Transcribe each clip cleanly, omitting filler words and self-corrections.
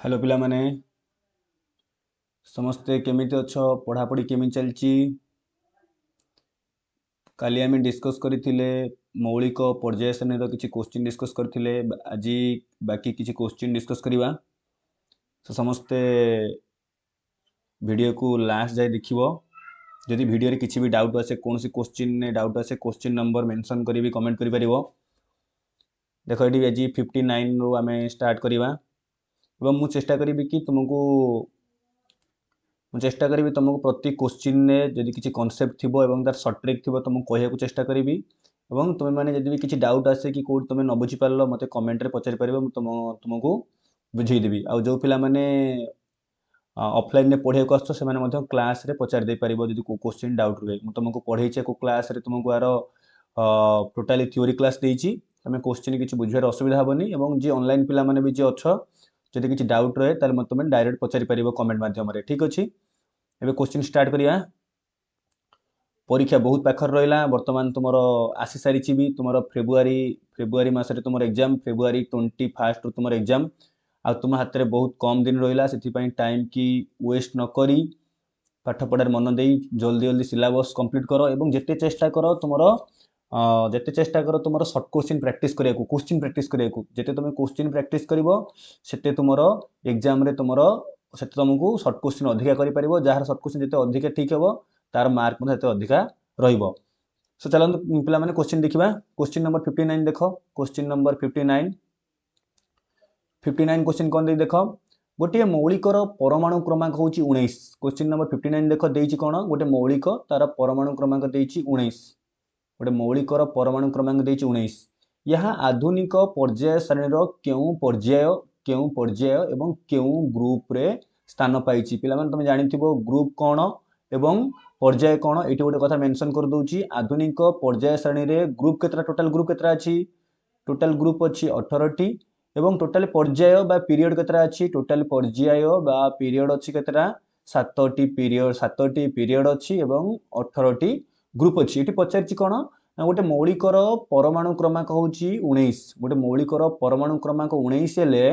Hello पिला माने समस्ते केमिति अछ पढ़ापढ़ी केमी चलची काली आम डिस्कस करथिले मौलिक पर्याय श्रेणी किसी क्वेश्चन डिस्कस करथिले आज बाकी किसी क्वेश्चन डिस्कस करवा तो समस्ते वीडियो को लास्ट जाए देखिबो जदि वीडियो रे किसी भी डाउट आसे कौन सी क्वेश्चन ने डाउट आसे क्वेश्चन नंबर मेंशन करी कमेंट करि परिबो देखो ये आज 59 रो आमे स्टार्ट करवा एवं मु चेष्टा करी कि तुमको मुझे चेष्टा करी तुमको प्रति क्वेश्चन ने जदि किसी कॉन्सेप्ट थी तार सर्ट ट्रिक थी तुमको कहूँ चेष्टा करी तुम मैंने जब किसी डाउट आसे कि कौट तुम न बुझी पार मत कमेंट रे पचारि पार तुमको बुझेदेवी आउ जो पिला माने ऑफलाइन में पढ़े को आसो क्लास रे पचारि दे पारिबो जदि को क्वेश्चन डाउट रुए मु तुमको पढ़ेइछे को क्लास रे तुमको यार टोटाली थ्योरी क्लास देइछि तुम क्वेश्चन किसी बुझार असुविधा हेनी और जी ऑनलाइन पिला माने भी जी अच्छ जदि किसी डाउट रहे ताले मत तुम डायरेक्ट पचारि पारिबो कमेंट माध्यम रे ठीक अछि एबे क्वेश्चन स्टार्ट करिया परीक्षा बहुत पाखर रहा बर्तमान तुम आसी सारी भी तुम फेब्रुआरी मसरे तुम एग्जाम फेब्रुआरी 21 तुम एग्जाम आ तुम हाथ में बहुत कम दिन रहा से टाइम की वेस्ट नक पाठ पढ़ार मन दे जल्दी जल्दी सिलेबस कंप्लीट कर एवं जिते चेष्टा कर तुम जिते चेष्टा कर तुम सर्ट क्वेश्चन प्रैक्टिस करिया क्वेश्चन प्रैक्टिस करिया जिते तुम क्वेश्चन प्रैक्टिस कर सेते तुम एग्जाम रे तुम से तुमको सर्ट क्वेश्चन अधिका कर जार सर्ट क्वेश्चन जिते अधिका ठीक हे तार मार्क मतलब अधिका रहिबो सो चलते पिला माने क्वेश्चन देखिबा क्वेश्चन नंबर 59 देख क्वेश्चन नंबर 59 क्वेश्चन कौन दे देख गोटे मौलिकर परमाणु क्रमांक हूँ 19 क्वेश्चन नंबर 59 देख देछि कौन गोटे मौलिक तार परमाणु क्रमांक देछि 19 गोटे मौलिकर परमाणु क्रमांक देछि 19 यह आधुनिक पर्याय श्रेणी केउं पर्याय एवं केउं ग्रुप रे स्थान पाइछि पिला माने तुम जानिथिबो ग्रुप कौन एवं पर्याय कौन ये गोटे कथा मेंशन कर दूची आधुनिक पर्याय श्रेणी रे ग्रुप केतरा टोटल ग्रुप केतरा अछि टोटल ग्रुप अछि 18 टी एवं टोटल पर्याय बा पीरियड केतरा अछि टोटल पर्याय बा पीरियड अछि केतरा 7 टी पीरियड अछि एवं 18 टी ग्रुप अछि एठी पचारछि कोन गोटे मौलिकर परमाणु क्रमांक होची 19 गोटे मौलिकर परमाणु क्रमांक 19 हेले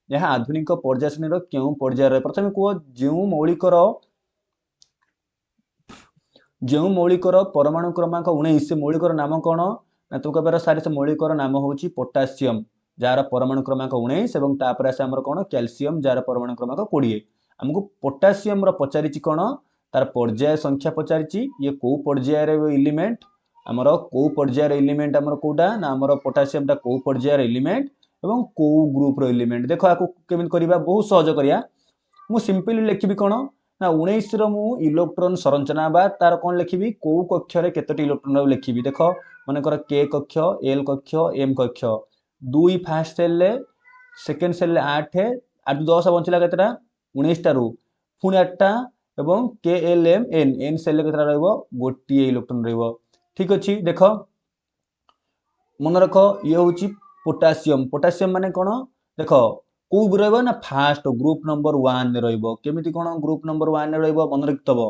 यह आधुनिक पर्याय श्रेणी रो केउ पर्याय रे प्रथमे को जेउ मौलिकर जो मौलिकर परमाणु क्रमांक 19 से मौलिकर नाम कौन ना तुमको कहबार सारे से मौलिकर नाम होची पोटासियम जार परमाणु क्रमांक 19 एवं तापर आसे हमर कौन कैल्शियम जार परमाणु क्रमांक 20 हमको पोटासियम रो पचारिछि कौन तार पर्याय संख्या पचारिछि ये को पर्याय रे एलिमेंट हमर को पर्याय रे एलिमेंट हमर कोडा ना हमर पोटासियम ता को पर्याय रे एलिमेंट एवं को ग्रुप रो एलिमेंट देखो आको केमिन करिबा बहुत सहज करिया मु सिंपली लिखिबी कौन ना 19 रो मु इलेक्ट्रॉन संरचना बा तार कौन लिखिबी को कक्ष रे केतोटी इलेक्ट्रॉन लिखिबी देखो माने कर के कक्ष एल कक्ष एम कक्ष 2 फर्स्ट सेल ले सेकंड सेल ले 8 8 10 बंचला केतरा 19 टा रो पुनी 8 टा एवं K L M N N shell ले केतरा रहइबो गोटी इलेक्ट्रॉन रहइबो ठीक अछि देखो मन रख ये होची पोटासियम पोटासियम माने कोन देखो को रहइबो ना फास्ट ग्रुप नंबर 1 रहइबो केमिति कोन ग्रुप नंबर 1 रहइबो मन रखतबो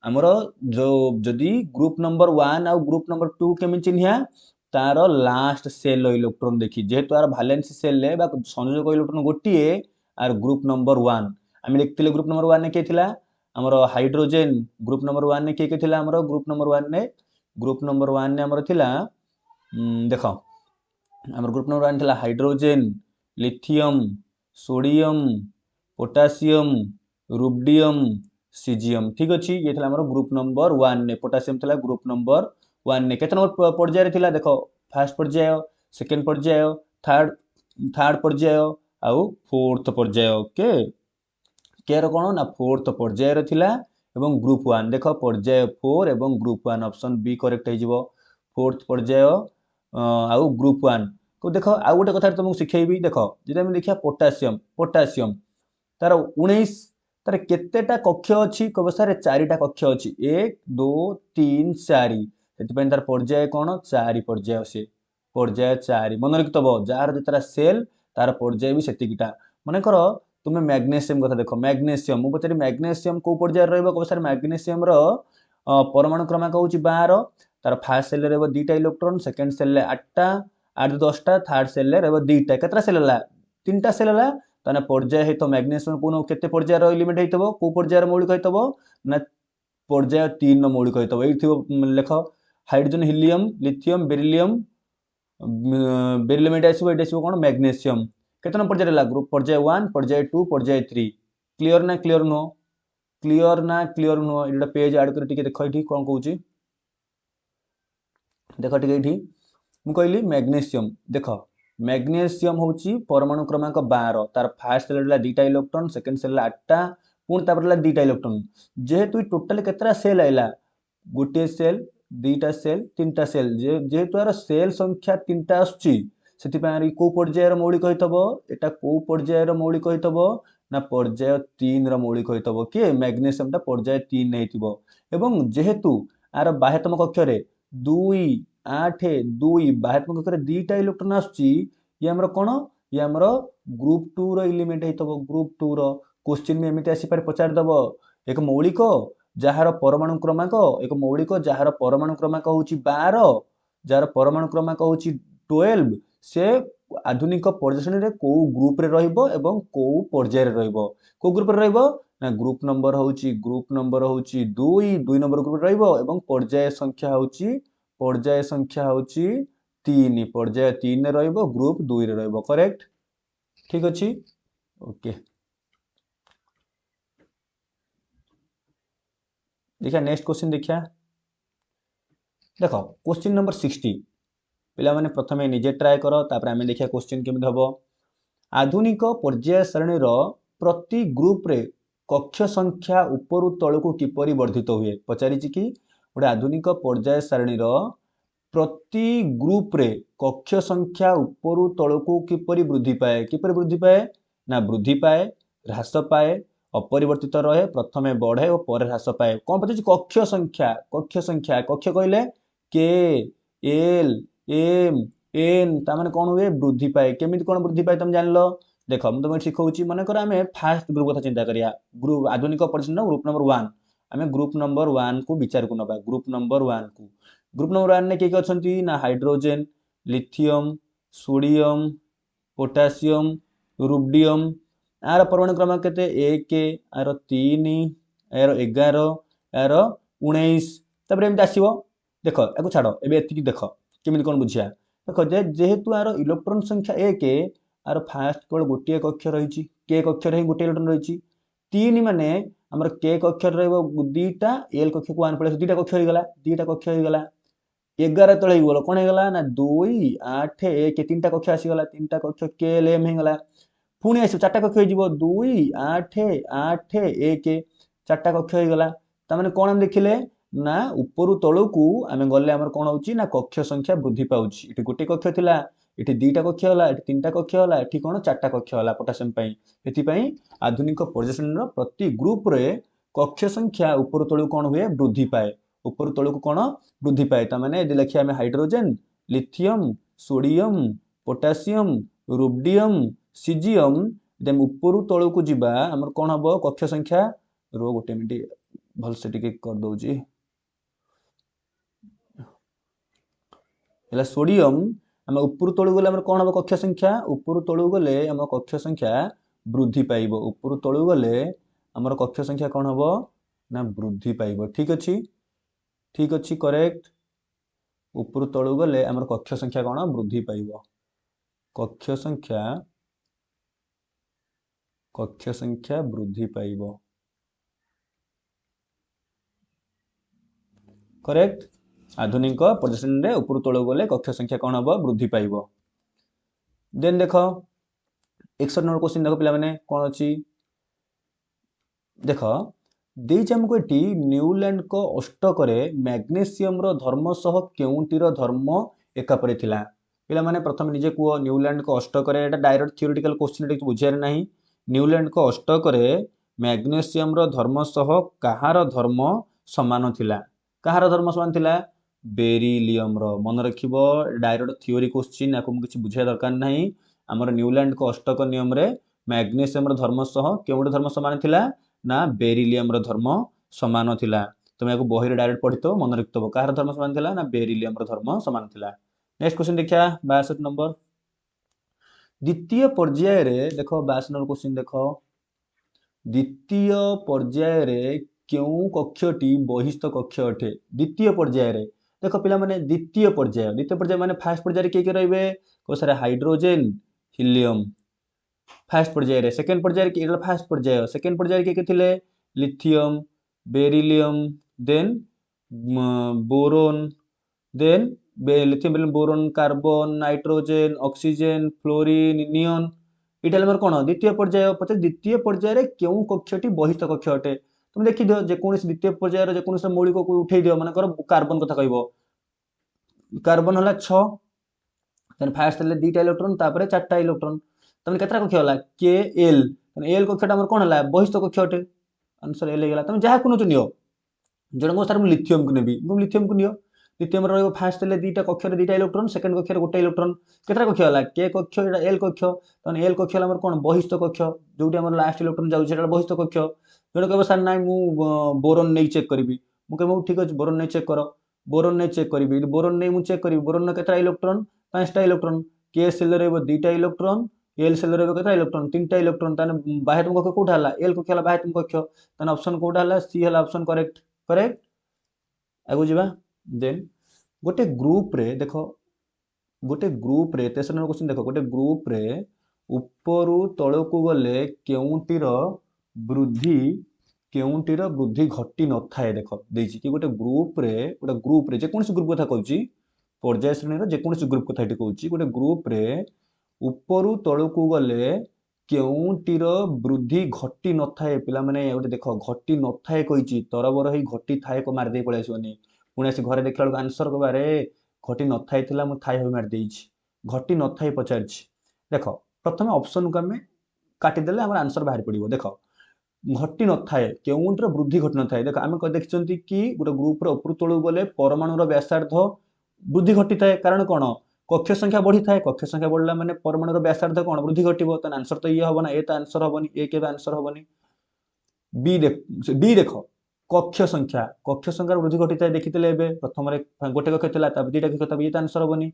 हमरो जो जदी ग्रुप नंबर 1 आ ग्रुप नंबर 2 केमि चिन्हिया तार लास्ट सेल इलेक्ट्रॉन देखि जेहेतु आर वैलेंस सेल ले बा संयोजक इलेक्ट्रॉन गोटिए आर ग्रुप नंबर 1 आमे लिखतिले ग्रुप नंबर 1 ने के थिला हमरो हाइड्रोजन ग्रुप नंबर 1 ने के थिला हमरो ग्रुप नंबर 1 ने हमरो थिला देखो हमर ग्रुप नंबर 1 थिला hydrogen lithium sodium potassium rubidium caesium ठीक अच्छी ये थिला हमर ग्रुप नंबर 1 ने पोटासियम थिला ग्रुप नंबर 1 ने केते नंबर पर्याय थिला देखो फर्स्ट पर्याय सेकंड पर्याय थर्ड पर्याय आउ फोर्थ पर्याय ओके केर कोन ना फोर्थ पर्याय रे थिला एवं ग्रुप 1 देखो पर्याय 4 एवं ग्रुप 1 ऑप्शन बी करेक्ट हे जिवो फोर्थ पर्याय आउ ग्रुप 1 को देखो आउ गोटे कथा तुमको सिखेबी देखो जे हम देखिया पोटासियम पोटासियम तार 19 तार केतेटा कक्ष अछि कबसारे 4टा कक्ष अछि 1 2 3 4 सेति तार पर्याय कोन 4 पर्याय से पर्याय 4 मन रखतबो जार जेतरा सेल तार पर्याय भी सेतिकिटा माने करो तुमे मैग्नीशियम कथा देखो मैग्नीशियम मु पछरी मैग्नीशियम को पर्याय रहइबो कबसारे मैग्नीशियम रो परमाणु क्रमांक होची 12 तार फर्स्ट सेल रे रहइबो 2टा इलेक्ट्रॉन सेकंड सेल ले 8टा 8 10टा थर्ड सेल ले रहइबो 2टा केतरा सेल हला 3टा सेल हला ताने पर्याय हेतो मैग्नीशियम कोन केते पर्याय रो एलिमेंट हेतबो को पर्याय रो मौलिक हेतबो ना पर्याय 3 रो मौलिक हेतबो एथि लेख hydrogen helium lithium beryllium beryllium एटा आसीबो एटा आसीबो कोन मैग्नीशियम केते नंबर पर्याय ला ग्रुप पर्याय 1 पर्याय 2 पर्याय 3 क्लियर नो क्लियर नो एटा पेज ऐड कर टिके देखो एठी कोन कहूची देख टिके एठी मु कहली मैग्नीशियम देख मैग्नीशियम होची परमाणु क्रमांक 12 तार फर्स्ट सेल ला 2टा इलेक्ट्रॉन सेकंड सेल ला 8टा पुन तापर ला 2टा इलेक्ट्रॉन जेहेतु टोटल केतरा सेल आइला गोटे सेल 2टा सेल 3टा सेल जेहेतु यार सेल संख्या 3टा आछी सेति पारी को पर्याय रो मौलिक होइतबो एटा को पर्याय रो मौलिक होइतबो ना पर्याय 3 रो मौलिक होइतबो के मैग्नीशियम टा पर्याय 3 नेहितबो एवं जेहेतु आर बाह्यतम कक्ष रे 2 8 2 बाह्यतम कक्ष रे 2टा इलेक्ट्रॉन आछी ये हमर कोन ये हमर ग्रुप 2 रो एलिमेंट हेतबो ग्रुप 2 रो क्वेश्चन में एमिति आसी पारे पचार दबो एक मौलिक जहार परमाणु क्रमांक एक मौलिक जहार परमाणु क्रमांक होची 12 जहार परमाणु क्रमांक होची 12 से आधुनिक पर्याय श्रेणी रे को ग्रुप रे रहइबो एवं को पर्याय रे रहइबो को ग्रुप रे रहइबो ना ग्रुप नंबर होची 2 2 नंबर ग्रुप रे रहइबो एवं पर्याय संख्या होची 3 पर्याय 3 रे रहइबो ग्रुप 2 रे रहइबो करेक्ट ठीक अछि ओके देखिए नेक्स्ट क्वेश्चन देखिए देखो क्वेश्चन नंबर 60 पिला माने प्रथमे निजे ट्राई करो तापर आमे देखिया क्वेश्चन केमि हबो आधुनिक पर्याय श्रेणी रो प्रति ग्रुप रे कक्ष संख्या ऊपर तळकु किपरि वर्धित हुए पचारिछि कि गोटे आधुनिक पर्याय श्रेणी रो प्रति ग्रुप रे कक्ष संख्या ऊपर तळकु किपरि वृद्धि पाए ना वृद्धि पाए ह्रास पाए अपरिवर्तित रहे प्रथमे बढ़े और पर ह्रास पाए कौन पचार कक्ष संख्या कक्ष कहले के एल एम एन तामाने कौन हुए वृद्धि पाए केमिति कौन वृद्धि पाए तुम जानलो देख हम तुमको शिखौची मन कर आमे फास्ट ग्रुप कथा चिंता करिया ग्रुप आधुनिक पर्सन ग्रुप नंबर 1 आमे ग्रुप नंबर 1 को विचार को नबा ग्रुप नंबर 1 को ग्रुप नंबर 1 ने के अछंती ना hydrogen lithium sodium potassium rubidium आर परमाणु क्रमांक केते 1 आर 3 आर 11 आर 19 तबरे एमति आसीबो देखो एको छाडो एबे एति देखो केमिति कोन बुझिया देखो जेहेतु आर इलेक्ट्रॉन संख्या 1 आर फास्ट कोल गोटिए कक्ष रहिछि के कक्ष रे गोटिए इलेक्ट्रॉन रहिछि 3 माने हमर के कक्ष रहइबो 2टा एल कक्ष को 1 पळे 2टा कक्ष होई गला 11 तळे गलो कोन हे गला ना 2 8 1 3टा कक्ष आसी गला 3टा कक्ष के एल एम हे गला पुणी आस 4टा कक्ष हो 2 8 8 1 4टा कक्ष हो गला तामाने कोन हम देखिले ना ऊपर तळकू आमे गले हमर कोन होची ना कक्ष संख्या वृद्धि पाउची इठी गोटे कक्ष थिला इठी 2टा कक्ष होला इठी 3टा कक्ष होला इठी कोन 4टा कक्ष होला पोटासियम पई एथि पई आधुनिक पर्याय रो प्रति ग्रुप रे कक्ष संख्या ऊपर तळकू कोन हुए वृद्धि पाए ऊपर तळकू कोन वृद्धि पाए तामाने यदि लखिया आमे hydrogen lithium sodium potassium rubidium caesium them ऊपर तळकू जिबा हमर कोन हबो कक्ष संख्या रो गोटे मिनिट भल से टिके कर दउजी एला सोडियम हम ऊपर तळू गले हमर कोन हबो कक्ष संख्या ऊपर तळू गले हम कक्ष संख्या वृद्धि पाइबो ऊपर तळू गले हमर कक्ष संख्या कोन हबो ना वृद्धि पाइबो ठीक अछि करेक्ट ऊपर तळू गले हमर कक्ष संख्या कोन वृद्धि पाइबो कक्ष संख्या वृद्धि पाइबो करेक्ट आधुनिक पर्याय रे ऊपर तळू गले कक्ष संख्या कोन हबो वृद्धि पाइबो देन देखो 61 नंबर क्वेश्चन देखो पिला माने कोन अछि देखो देइछ हमको एटी न्यूलैंड को अष्टक रे मैग्नीशियम रो धर्म सह केउंटीर धर्म एका परे थिला पिला माने प्रथम निजे को न्यूलैंड को अष्टक रे एटा डायरेक्ट थ्योरेटिकल क्वेश्चन एटा बुझियार नाही न्यूलैंड को अष्टक रे मैग्नीशियम रो धर्म सह कहार धर्म समान थिला कहार धर्म समान थिला बेरिलियम रो मन रखिबो डायरेक्ट थ्योरी क्वेश्चन याको किछि बुझिया दरकार नाही हमर न्यूलैंड को अष्टक नियम रे मैग्नीशियम रो धर्म सह केउंटी धर्म समान थिला ना बेरिलियम रो धर्म समान थिला तुम याको बही रे डायरेक्ट पढितो मन रखितो कहार धर्म समान थिला ना बेरिलियम रो धर्म समान थिला नेक्स्ट क्वेश्चन देखिया 62 नंबर द्वितीय पर्याय रे देखो 22 नंबर क्वेश्चन देखो द्वितीय पर्याय रे केउ कक्षटी बहिस्थ कक्ष अटे द्वितीय पर्याय रे देखो पिला माने द्वितीय पर्याय माने फास्ट पर्याय रे के रहबे को सारे हाइड्रोजन हीलियम फास्ट पर्याय रे सेकंड पर्याय रे एटा फास्ट पर्याय सेकंड पर्याय रे के थिले lithium beryllium then boron then lithium beryllium boron carbon nitrogen oxygen fluorine neon एटा हमर कोन द्वितीय पर्याय पते द्वितीय पर्याय रे केउ कक्षटी बहिस्थ कक्ष अटे तुम देखि दियो जे कोनोसी द्वितीय पर्याय रे जे कोनोसी मौलिक को उठै दियो माने कर कार्बन कथा कहबो कार्बन हला 6 देन फास्ट ले 2टा इलेक्ट्रॉन तापर 4टा इलेक्ट्रॉन तने केतरा कक्ष होला के एल तने एल कक्षटा हमर कोन होला बहिस्थ कक्ष अटे आंसर एल गेला तुम जहा कोन नियो जण को सर लिथियम को नेबी लिथियम को नियो लिथियम रो फास्ट ले 2टा कक्ष रे 2टा इलेक्ट्रॉन सेकंड कक्ष रे 1टा इलेक्ट्रॉन केतरा कक्ष होला के कक्ष एटा एल कक्ष तने एल कक्ष हमर कोन बहिस्थ कक्ष जोटी हमर लास्ट इलेक्ट्रॉन जाउ सेटा बहिस्थ कक्ष जण कहबो सर नाइ मु बोरोन नै चेक करबी मु कहबो ठीक अछि बोरोन नै चेक करो बोरोन नै चेक करबी बोरोन नै मु चेक करबी बोरोन न केतरा इलेक्ट्रॉन 5टा इलेक्ट्रॉन के सेल रे 2टा इलेक्ट्रॉन एल सेल रे केतरा इलेक्ट्रॉन 3टा इलेक्ट्रॉन तने बाह्यतम कक्ष कोठा हला एल कक्ष हला बाह्यतम कक्ष तने ऑप्शन कोठा हला सी हला ऑप्शन करेक्ट करेक्ट आगु जीवा देन गोटे ग्रुप रे देखो गोटे ग्रुप रे तेसर नंबर क्वेश्चन देखो गोटे ग्रुप रे ऊपरु तळकु गले केउंटीर वृद्धि घटी न थाए देखो देछि कि गोटे ग्रुप रे जे कोनसी ग्रुप कथा कहूची पर्याय श्रेणी रो जे कोनसी ग्रुप कथा एठी कहूची गोटे ग्रुप रे ऊपरु तळकु गले केउंटीर वृद्धि घटी न थाए पिला माने गोटे देखो घटी न थाए कहिची तरबर ही घटी थाए को मार दे पळे आसोनी पुणे से घरे देखला आंसर कबारे घटी न थाए थिला मु थाए हो मार देछि घटी न थाए पचारछि देखो प्रथम ऑप्शन को हमें काटी देले हमर आंसर बाहर पड़िबो देखो घटी न थाए केउंटर वृद्धि घटी न थाए देखो आमे क देखचंती कि गोटे ग्रुप रो ऊपर तळु गले परमाणु रो व्यासार्ध वृद्धि घटी थाए कारण कोन कक्ष संख्या बढ़ी थाए कक्ष संख्या बढ़ला माने परमाणु रो व्यासार्ध कोन वृद्धि घटिबो त आंसर तो ये हबना ए त आंसर हबनी ए के आंसर हबनी बी देखो कक्ष संख्या वृद्धि घटी थाए देखितले एबे प्रथम रे गोटे कक्ष थिला त 2टा कक्ष त ये त आंसर हबनी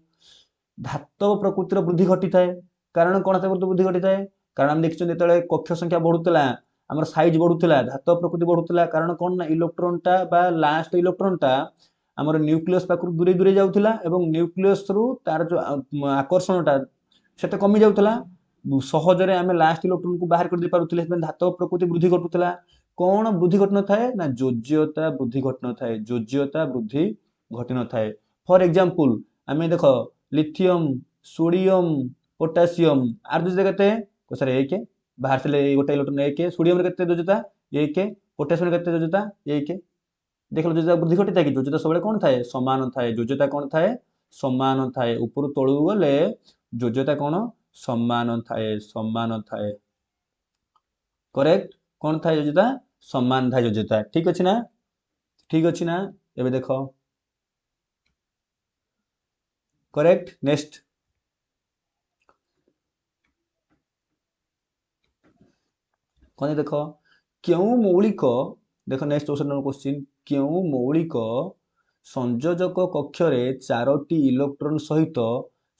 धातव प्रकृतिर वृद्धि घटी थाए कारण कोन वृद्धि घटी थाए कारण हम देखछन जेतले कक्ष संख्या बढ़ुतला हमर साइज बढ़ुतला धातव प्रकृति बढ़ुतला कारण कोन ना इलेक्ट्रॉन टा बा लास्ट इलेक्ट्रॉन टा हमर न्यूक्लियस पाखरु दूरे दूरे जाउतला एवं न्यूक्लियस रु तार जो आकर्षण टा सेटा कमी जाउतला सहज रे हमें लास्ट इलेक्ट्रॉन को बाहर कर दे पारुतले धातव प्रकृति वृद्धि घटुतला कोन वृद्धि घट न थाए ना जोज्यता वृद्धि घट न थाए जोज्यता वृद्धि घट न थाए फॉर एग्जांपल हमें देखो लिथियम सोडियम पोटेशियम आर जो जगते को सर 1 बाहर से गोटे इलेक्ट्रॉन 1 सोडियम रे केते जोज्यता 1 पोटेशियम रे केते जोज्यता 1 देखलो जोज्यता वृद्धि घटी थाए कि जोज्यता सबले कोन थाए समान थाए जोज्यता कोन थाए समान थाए ऊपर तळु गले जोज्यता कोन समान थाए करेक्ट कोन थाए जोज्यता समान थाए जोज्यता ठीक अछि ना एबे देखो करेक्ट नेक्स्ट कौन देखो क्यों मौलिक देखो नेक्स्ट क्वेश्चन क्यों मौलिक संयोजक कक्ष रे 4टी इलेक्ट्रॉन सहित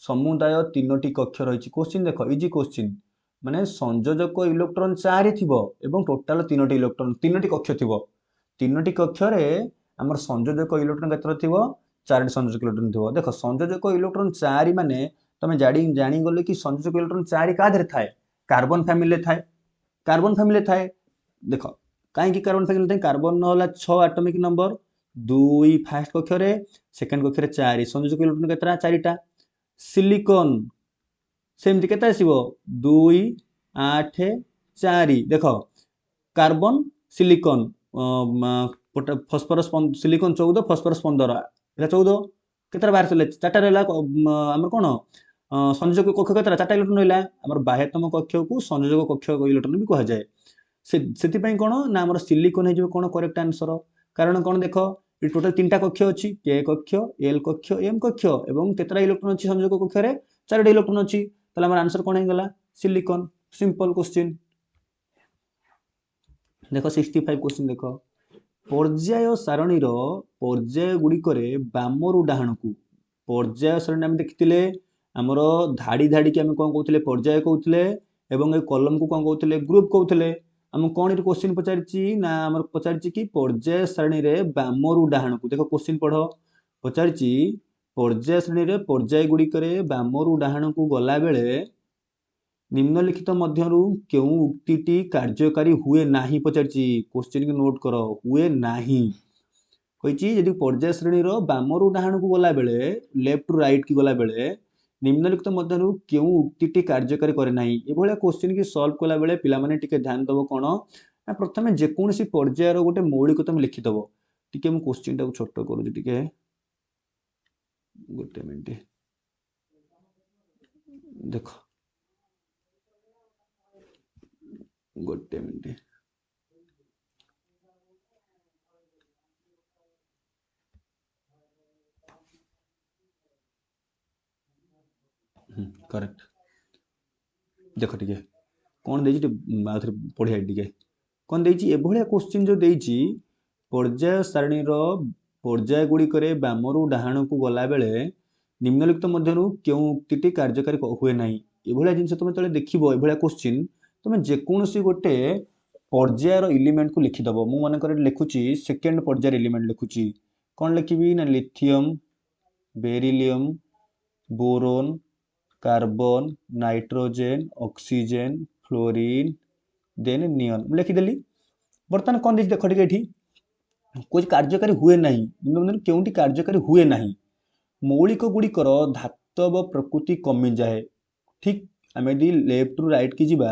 समुदाय 3टी कक्ष रही क्वेश्चन देखो इजी क्वेश्चन माने संयोजक इलेक्ट्रॉन 4 थिबो एवं टोटल 3टी इलेक्ट्रॉन 3टी कक्ष थिबो 3टी कक्ष रे हमर संयोजक इलेक्ट्रॉन केतर थिबो 4टी संयोजक इलेक्ट्रॉन थिबो देखो संयोजक इलेक्ट्रॉन 4 माने तमे जानी गले कि संयोजक इलेक्ट्रॉन 4 का धरे थाए कार्बन फैमिली थाए कार्बन फैमिली थाए देखो काहे कि कार्बन फैमिली थाए कार्बन न होला 6 एटॉमिक नंबर 2 फर्स्ट कक्ष रे सेकंड कक्ष रे 4 संयोजक इलेक्ट्रॉन केतरा 4टा सिलिकॉन सेमति केता आसीबो 2 8 4 देखो carbon silicon phosphorus silicon 14 phosphorus 15 एटा 14 केतरा बाहर चले 4टा रहला हमर कोन संयोजक कक्ष केतरा 4टा इलेक्ट्रॉन रहला हमर बाह्यतम कक्ष को संयोजक कक्ष इलेक्ट्रॉन भी कहा जाए सेति पई कोन ना हमर सिलिकॉन हे जो कोन करेक्ट आंसर कारण कोन देखो ये टोटल 3टा कक्ष अछि के कक्ष एल कक्ष एम कक्ष एवं केतरा इलेक्ट्रॉन अछि संयोजक कक्ष रे 4टा इलेक्ट्रॉन अछि तले हमर आंसर कोन हे गला सिलिकॉन सिंपल क्वेश्चन देखो 65 क्वेश्चन देखो पर्याय सारणी रो पर्याय गुडी करे बामरु डाहण को पर्याय सारणी हम देखितिले ଆମର ଧାड़ी ଧାड़ी की आम कौन कहते पर्याय कहते एवं ए कलम को कौन कहते ग्रुप कहते आम कौन ये क्वेश्चन पचारि ना आम पचारि कि पर्याय सारणी रे बामरू डाहाण को देख क्वेश्चन पढ़ पचारि पर्याय श्रेणी रे पर्याय गुड़िक बामरू डाहाण को गला बेले निम्नलिखित मध्यरु केउं उक्तिटी कार्यकारी हुए नाही पचारि क्वेश्चन की नोट कर हुए नाही कही यदि पर्याय श्रेणी बामरू डाहाण को गला बेले लेफ्ट टू राइट की गला बेले निम्नलिखित मध्यरु केउं उक्तिटी कार्यकारी करे नाही एभलिया क्वेश्चन की सॉल्व कला बेले पिला माने टिके ध्यान दबो कोन ना प्रथमे जे कोनसी पर्याय रो गोटे मौलिक तुम लिखि दबो टिके मु क्वेश्चन टाको छोटो करू टिके गोटे मिनिट देखो गोटे मिनिट करेक्ट देख टिके कौन देछि पढ़िया टिके कौन देछि एभलिया क्वेश्चन जो देछि पर्याय सारणी रो पर्याय गुड़िक बामरू डाहाण को गला बेले निम्नलिखित मध्यरु केउं उक्तिटी कार्यकारी हुए नाही एभलिया जिंस तुम तले देखिबो एभलिया क्वेश्चन तुम जेकोसी गोटे पर्यायर एलिमेंट को लिखिदब मु मन कर लिखुची सेकेंड पर्यायर एलिमेंट लिखुची कौन लिखिबी ना lithium beryllium boron carbon nitrogen oxygen fluorine then neon लिखिदेली बर्तमान कौन देख टे कोई कार्यकारी हुए नहीं केउंटी कार्यकारी हुए नहीं मौलिक गुड़िकर धातव प्रकृति कमी जाए ठीक आम यदि लेफ्ट रु राइट की जीवा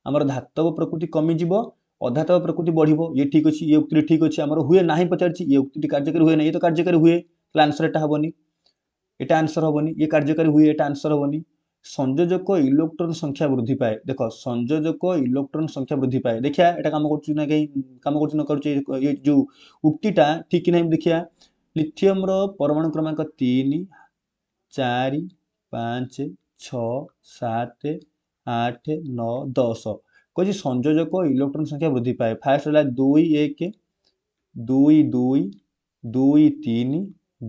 आमर धातव प्रकृति कमी जीव अधातव प्रकृति बढ़िबो ये ठीक अच्छे ये उक्ति ठीक अच्छे आमर हुए ना पचार ये उक्ति कार्यकारी हुए ना ये तो कार्यकारी हुए आंसर एटा हेनी एटा आंसर हेनी ये कार्यकारी हुए एटा आंसर हेनी संयोजक इलेक्ट्रॉन संख्या वृद्धि पाए देख संयोजक इलेक्ट्रॉन संख्या वृद्धि पाए देखिया एटा काम करछु ना कहीं काम करछु न करछु ये जो उक्तिटा ठीक कि नहीं देखिया लिथियम रो परमाणु क्रमांक 3 4 5 6 7 8 9 10 कही संयोजक इलेक्ट्रॉन संख्या वृद्धि पाए फास्ट है 2 1 2 2 2 3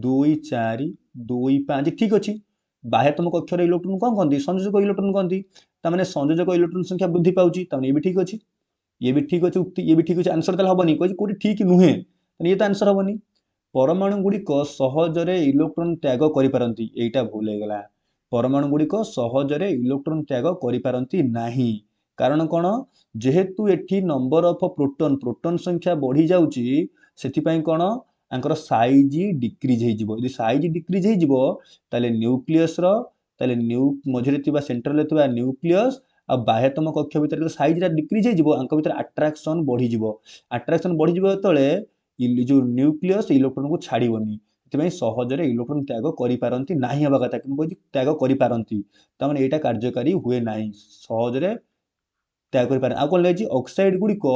2 4 2 5 ठीक अच्छे बाह्यतम कक्षर इलेक्ट्रॉन कौन कहती संयोजक इलेक्ट्रॉन कहती ताने संयोजक इलेक्ट्रॉन संख्या वृद्धि पाउची ताने ये भी ठीक अच्छे ये भी ठीक अच्छे उक्ति ये भी ठीक अच्छे आंसर ताले हबनी कहि कोठी ठीक नुहे ये तो आंसर हबनी परमाणु गुड़िक सहजरे इलेक्ट्रॉन त्याग करिपारंती एटा भूल हो गला परमाणु गुड़िक सहजरे इलेक्ट्रॉन त्याग करिपारंती नाही कारण कौन जेहेतु एठी नंबर ऑफ प्रोटॉन प्रोटॉन संख्या बढ़ी जाउची सेथिपाई कौन आंकर साइज डिक्रीज हो यदि साइज डिक्रीज हो ताले न्यूक्लियस रो ताले मझिरे थिबा सेंटर रे थिबा न्यूक्लियस आ बाह्यतम कक्ष भितर साइज डिक्रीज हो आंक भितर अट्राक्शन बढ़ी जिवो अट्राक्शन बढ़ी जिवो तळे जो न्यूक्लियस इलेक्ट्रॉन को छाड़बनी सहजरे इलेक्ट्रॉन त्याग करिपारंती नाही हवा कथा कि त्याग करिपारंती तामाने एटा कार्यकारी हुए नाही सहजरे त्याग करिपारे आ कोन लेछि ऑक्साइड गुड़िक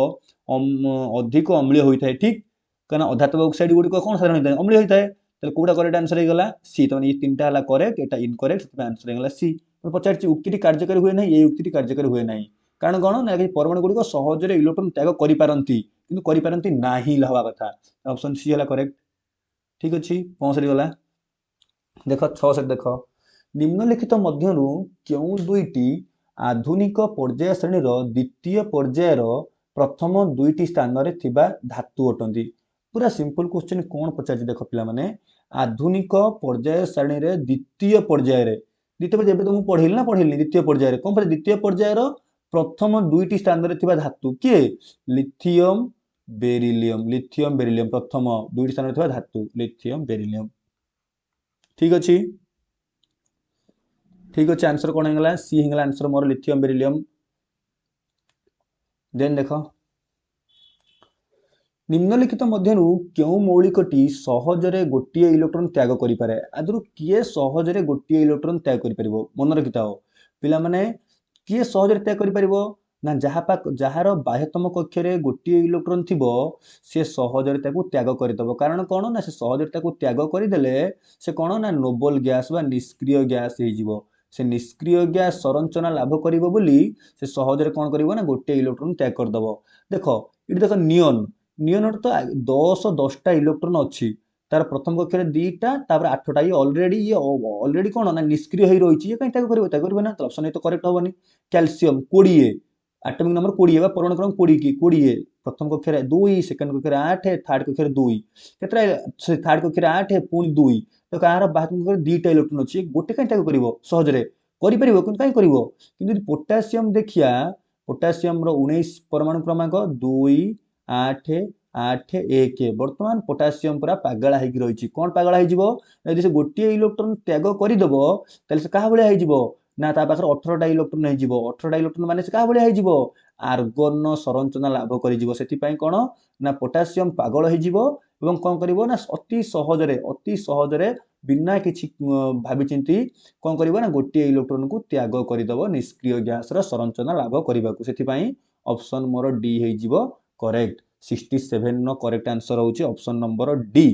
अधिक अम्लीय होइथाय ठीक कहना अधातव ऑक्साइड गुड़िक कौन साधारण होइथाय अम्लीय होइथाय ताले कोडा करेक्ट आंसर हे गला सी तने ये तीनटा हला करेक्ट एटा इनकरेक्ट सेटा आंसर हे गला सी तो पचारछि उक्तिटी कार्यकारी हुए नाही ये उक्तिटी कार्यकारी हुए नाही कारण कोन ना परमाणु गुड़िक सहजरे इलेक्ट्रॉन त्याग करिपारंती किंतु करिपारंती नाही हवा कथा ऑप्शन सी हला करेक्ट ठीक अच्छे 65 गला देख 66 देख निम्नलिखित मध्यरु केउं दुईटी आधुनिक पर्याय श्रेणी द्वितीय पर्यायर प्रथम दुईटी स्थान रे थिबा धातु अटंती पूरा सिंपल क्वेश्चन कौन पचार देख पिला माने आधुनिक पर्याय श्रेणी रे द्वितीय पर्याय तुम पढ़ेली ना पढ़ेली द्वितीय पर्याय कौन पढ़े द्वितीय पर्यायर प्रथम दुईटी स्थान रे थिबा धातु किए लिथियम बेरिलियम प्रथम दुईटी स्थान रे धातु लिथियम बेरिलियम ठीक अच्छे आंसर कौन होगा सी होगा आंसर मोर लिथियम बेरिलियम देन देख निम्नलिखित मध्यरु केउं मौलिकटी सहजरे गोटिए इलेक्ट्रॉन त्याग करिपारे आदरु किए सहजरे गोटिए इलेक्ट्रॉन त्याग करिपरिबो मन रखिताओ पिला माने किए सहजरे त्याग करिपरिबो ना जहार बाह्यतम कक्षरे गोटिए इलेक्ट्रॉन थिबो से सहजरे ताकू त्याग करिदबो कारण कोन ना से सहजरे ताकू त्याग करिदेले से कोन ना नोबल गैस बा निष्क्रिय गैस हे जिवो से निष्क्रिय गैस संरचना लाभ करिवो बोली से सहजरे कोन करिवो ना गोटिए इलेक्ट्रॉन त्याग करदबो देखो इडी देखो नियन तो 10 टा इलेक्ट्रॉन अच्छी तार प्रथम कक्ष में 2टा तापर 8टा ये ऑलरेडी कौन ना निष्क्रिय हो रही है कहीं करिबो ना तो ऑप्शन ए तो करेक्ट होबनी कैल्शियम 20 एटॉमिक नंबर 20 बा परमाणु क्रमांक 20 प्रथम कक्ष में 2 सेकंड कक्ष में 8 थर्ड कक्ष में 2 केतरा थर्ड कक्ष में 8 पुणी 2 तो कार बाहर 2टा इलेक्ट्रॉन अछि गोटे कहीं करिबो सहज रे करि परिबो किंतु कहीं करिबो किंतु पोटेशियम देखिया पोटेशियम रो 19 परमाणु क्रमांक 2 8 8 1 वर्तमान पोटेशियम पूरा पागला होगी रही कौन पागला हो यदि से गोटे इलेक्ट्रॉन त्याग करदेव ताले से कहा भाया हो ना ता पाखर 18टा इलेक्ट्रॉन हो 18टा इलेक्ट्रॉन माने से कहा भाया हो आर्गन संरचना लाभ कर कौन ना पोटेशियम पागल हो कौन कर ना अति सहजरे बिना किसी भावी चिंती कौन कर ना गोटे इलेक्ट्रॉन को त्याग करदेव निष्क्रिय गैस संरचना लाभ करने से ऑप्शन मोर डी हो करेक्ट 67 नो करेक्ट आंसर होची ऑप्शन नंबर डी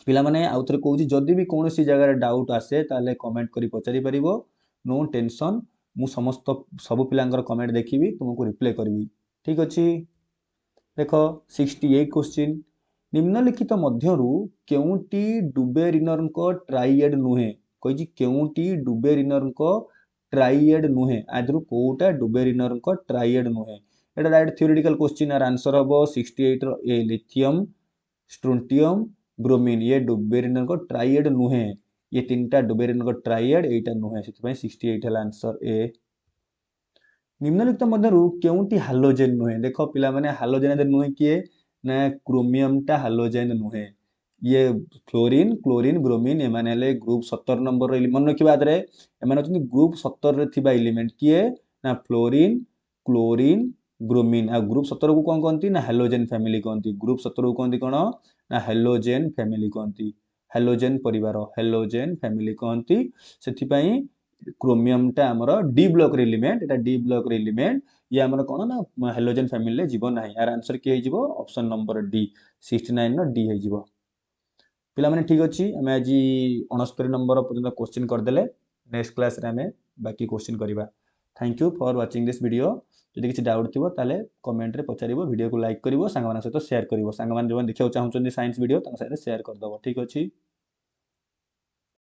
पिला माने आउ थरे कहूची जदि भी कोनोसी जगह रे डाउट आसे ताले कमेंट करी पचारि परिबो नो टेंशन मु समस्त सब पिलांगर कमेंट देखिबी तुमको रिप्लाई करबी ठीक अछि देखो 68 क्वेश्चन निम्नलिखित मध्यरु केउंटी डुबेरिनर को ट्राइएड नुहे कहिजी केउंटी डुबेरिनर को ट्राइएड नुहे आदरु कोटा डुबेरिनर को ट्राइएड नुहे एटा डायरेक्ट थ्योरेटिकल क्वेश्चन आर आंसर हबो 68 रो ए लिथियम स्ट्रोंटियम ब्रोमीन ये डुबेरिनर को ट्राइएड नुहे ये तीनटा डुबेरिनर को ट्राइएड एटा नुहे सेति 68 हला आंसर ए निम्नलिखित मध्यरु केउंटी हालोजेन नुहे देखो पिला माने हालोजेन नुहे किए ना क्रोमियम टा हालोजेन नुहे ये फ्लोरीन क्लोरीन ब्रोमीन एमाने ले ग्रुप 17 नंबर मन रखिबा आदरे एमाने होचनी ग्रुप 17 रे थिबा एलिमेंट किए ना फ्लोरीन क्लोरीन ब्रोमीन आ ग्रुप 17 को कौन कहती ना हेलोजेन फैमिली कहती ग्रुप 17 को कहती कौन ना हेलोजेन फैमिली कहती हेलोजेन परिवार हेलोजेन फैमिली कहती से क्रोमियम टा हमर डी ब्लॉक रे एलिमेंट एटा डी ब्लॉक रे एलिमेंट ये हमर कोन ना हेलोजेन फैमिली ले जीव नाही यार आंसर के जीव option number D 69 no D हे जीव पिला माने ठीक अछि हमें आज 69 नंबर पर्यंत क्वेश्चन कर देले नेक्स्ट क्लास रे हमें बाकी क्वेश्चन करिबा thank you for watching this video जदि किसी डाउट थिबो ताले कमेंट रे पचारिबो वीडियो को लाइक करिवो संग माने सहित शेयर करिवो संग माने जो देखियो चाहउछन साइंस वीडियो तां सहित शेयर कर दबो ठीक अछि।